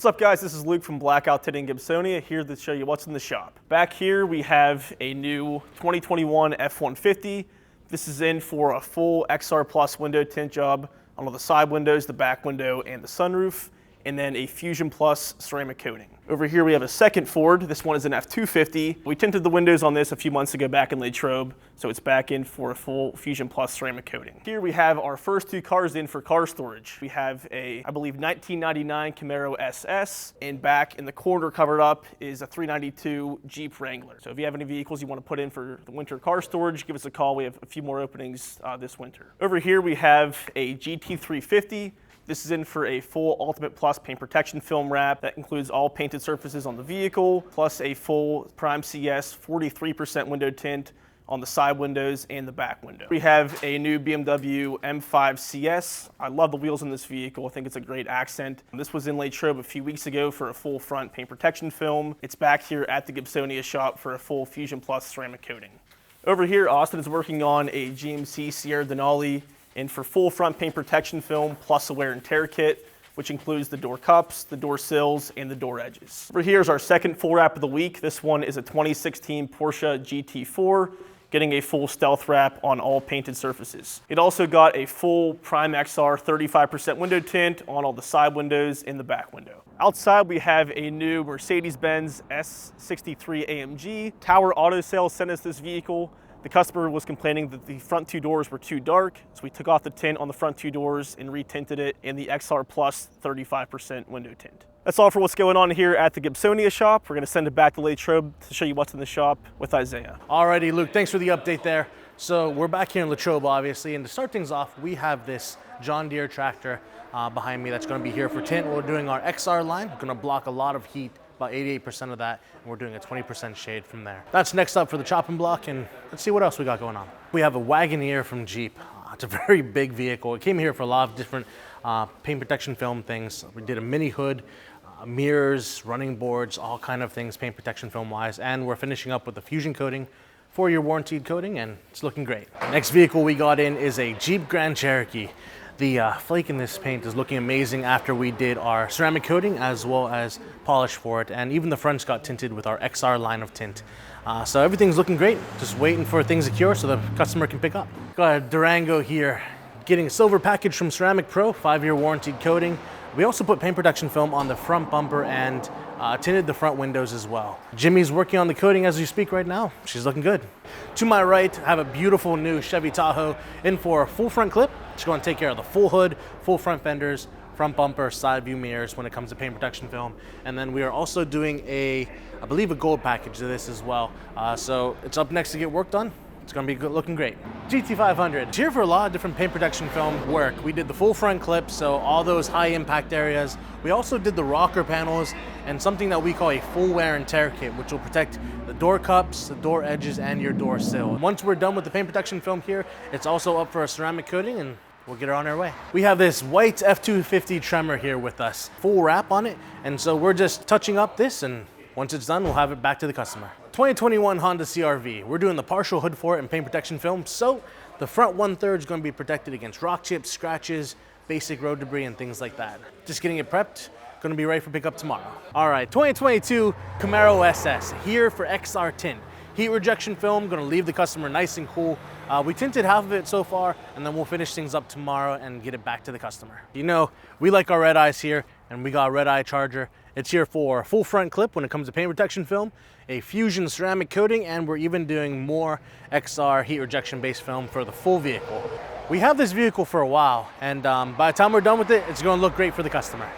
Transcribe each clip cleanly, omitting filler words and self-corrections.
What's up guys, this is Luke from Blackout Tinting Gibsonia, here to show you what's in the shop. Back here we have a new 2021 F-150. This is in for a full XR Plus window tint job on all the side windows, the back window, and the sunroof, and then a Fusion Plus ceramic coating. Over here we have a second Ford. This one is an F-250. We tinted the windows on this a few months ago back in LATROBE, so it's back in for a full Fusion Plus ceramic coating. Here we have our first two cars in for car storage. We have a, I believe, 1999 Camaro SS, and back in the corner covered up is a 392 Jeep Wrangler. So if you have any vehicles you want to put in for the winter car storage, give us a call. We have a few more openings this winter. Over here we have a GT350. This is in for a full Ultimate Plus paint protection film wrap that includes all painted surfaces on the vehicle, plus a full Prime CS 43% window tint on the side windows and the back window. We have a new BMW M5 CS. I love the wheels in this vehicle. I think it's a great accent. This was in LATROBE a few weeks ago for a full front paint protection film. It's back here at the Gibsonia shop for a full Fusion Plus ceramic coating. Over here, Austin is working on a GMC Sierra Denali and for full front paint protection film plus a wear and tear kit, which includes the door cups, the door sills, and the door edges. Over here is our second full wrap of the week. This one is a 2016 Porsche Gt4, getting a full stealth wrap on all painted surfaces. It also got a full Prime XR 35% window tint on all the side windows and the back window. Outside we have a new Mercedes-Benz S63 Amg. Tower Auto Sales sent us this vehicle. The customer was complaining that the front two doors were too dark, so we took off the tint on the front two doors and retinted it in the XR Plus 35% window tint. That's all for what's going on here at the Gibsonia shop. We're going to send it back to LATROBE to show you what's in the shop with Isaiah. Alrighty, Luke, thanks for the update there. So we're back here in LATROBE, obviously, and to start things off, we have this John Deere tractor behind me that's going to be here for tint. We're doing our XR line. We're going to block a lot of heat, about 88% of that, and we're doing a 20% shade from there. That's next up for the chopping block, and let's see what else we got going on. We have a Wagoneer from Jeep. It's a very big vehicle. It came here for a lot of different paint protection film things. We did a mini hood, mirrors, running boards, all kind of things paint protection film wise, and we're finishing up with the Fusion coating, 4-year warranted coating, and it's looking great. Next vehicle we got in is a Jeep Grand Cherokee. The flake in this paint is looking amazing after we did our ceramic coating as well as polish for it, and even the fronts got tinted with our XR line of tint. So everything's looking great, just waiting for things to cure so the customer can pick up. Got a Durango here, getting a silver package from Ceramic Pro, 5-year warranted coating. We also put paint protection film on the front bumper and tinted the front windows as well. Jimmy's working on the coating as we speak right now. She's looking good. To my right, I have a beautiful new Chevy Tahoe in for a full front clip. It's going to take care of the full hood, full front fenders, front bumper, side view mirrors when it comes to paint protection film. And then we are also doing I believe a gold package to this as well. So it's up next to get work done. It's gonna be good, looking great. GT500, here for a lot of different paint protection film work. We did the full front clip, so all those high impact areas. We also did the rocker panels and something that we call a full wear and tear kit, which will protect the door cups, the door edges, and your door sill. Once we're done with the paint protection film here, it's also up for a ceramic coating and we'll get her on our way. We have this white F-250 Tremor here with us, full wrap on it, and so we're just touching up this, and once it's done, we'll have it back to the customer. 2021 Honda CR-V. We're doing the partial hood for it and paint protection film, so the front 1/3 is going to be protected against rock chips, scratches, basic road debris, and things like that. Just getting it prepped, going to be ready for pickup tomorrow. All right, 2022 Camaro SS, here for XR tint. Heat rejection film, going to leave the customer nice and cool. We tinted half of it so far, and then we'll finish things up tomorrow and get it back to the customer. You know, we like our red eyes here, and we got a red eye charger. It's here for a full front clip when it comes to paint protection film, a Fusion ceramic coating, and we're even doing more XR heat rejection based film for the full vehicle. We have this vehicle for a while, and by the time we're done with it, it's going to look great for the customer.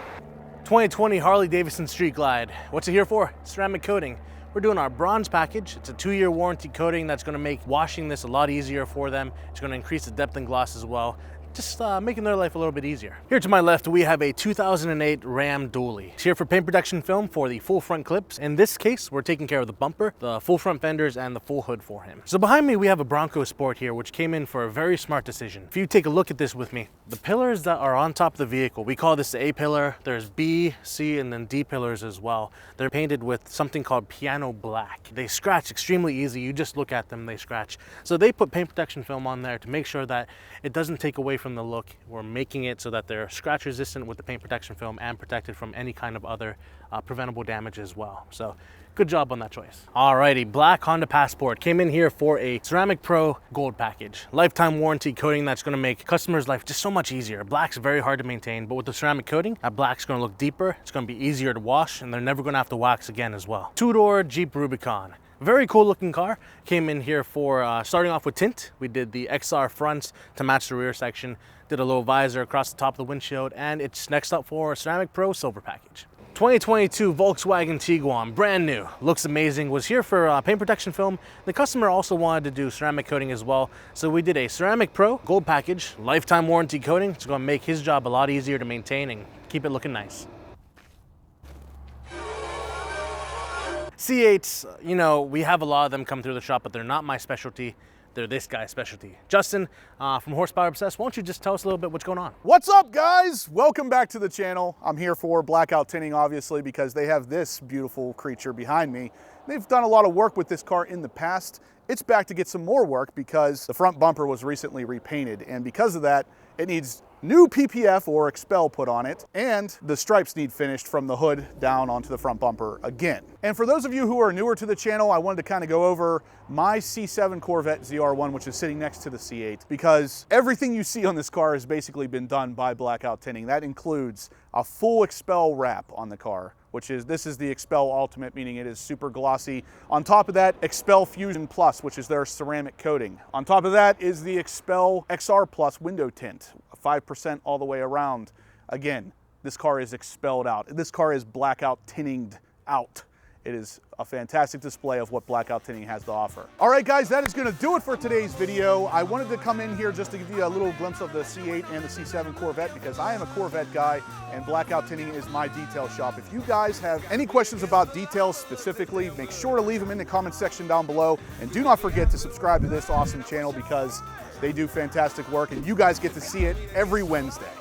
2020 Harley-Davidson Street Glide. What's it here for? Ceramic coating. We're doing our bronze package. It's a 2-year warranty coating that's going to make washing this a lot easier for them. It's going to increase the depth and gloss as well. Just making their life a little bit easier. Here to my left, we have a 2008 Ram Dually. It's here for paint protection film for the full front clips. In this case, we're taking care of the bumper, the full front fenders, and the full hood for him. So behind me, we have a Bronco Sport here, which came in for a very smart decision. If you take a look at this with me, the pillars that are on top of the vehicle, we call this the A pillar. There's B, C, and then D pillars as well. They're painted with something called piano black. They scratch extremely easy. You just look at them, they scratch. So they put paint protection film on there to make sure that it doesn't take away from the look. We're making it so that they're scratch resistant with the paint protection film and protected from any kind of other preventable damage as well. So good job on that choice. Alrighty, black Honda Passport came in here for a Ceramic Pro Gold package. Lifetime warranty coating that's gonna make customers' life just so much easier. Black's very hard to maintain, but with the ceramic coating, that black's gonna look deeper, it's gonna be easier to wash, and they're never gonna have to wax again as well. Two-door Jeep Rubicon. Very cool looking car. Came in here for starting off with tint. We did the XR fronts to match the rear section, did a little visor across the top of the windshield, and it's next up for a Ceramic Pro Silver package. 2022 Volkswagen Tiguan, brand new, looks amazing, was here for paint protection film. The customer also wanted to do ceramic coating as well, so we did a Ceramic Pro Gold package, lifetime warranty coating. It's gonna make his job a lot easier to maintain and keep it looking nice. C8s, you know, we have a lot of them come through the shop, but they're not my specialty. They're this guy's specialty. Justin from Horsepower Obsessed, why don't you just tell us a little bit what's going on? What's up, guys? Welcome back to the channel. I'm here for Blackout Tinting, obviously, because they have this beautiful creature behind me. They've done a lot of work with this car in the past. It's back to get some more work because the front bumper was recently repainted, and because of that, it needs new PPF or expel put on it, and the stripes need finished from the hood down onto the front bumper again. And for those of you who are newer to the channel, I wanted to kind of go over my C7 Corvette Zr1, which is sitting next to the C8, because everything you see on this car has basically been done by Blackout Tinting. That includes a full expel wrap on the car, this is the Expel Ultimate, meaning it is super glossy. On top of that, Expel Fusion Plus, which is their ceramic coating. On top of that is the Expel XR Plus window tint, 5% all the way around. Again, this car is expelled out. This car is Blackout Tintinged out. It is a fantastic display of what Blackout Tinting has to offer. All right, guys, that is gonna do it for today's video. I wanted to come in here just to give you a little glimpse of the C8 and the C7 Corvette because I am a Corvette guy and Blackout Tinting is my detail shop. If you guys have any questions about details specifically, make sure to leave them in the comment section down below. And do not forget to subscribe to this awesome channel because they do fantastic work and you guys get to see it every Wednesday.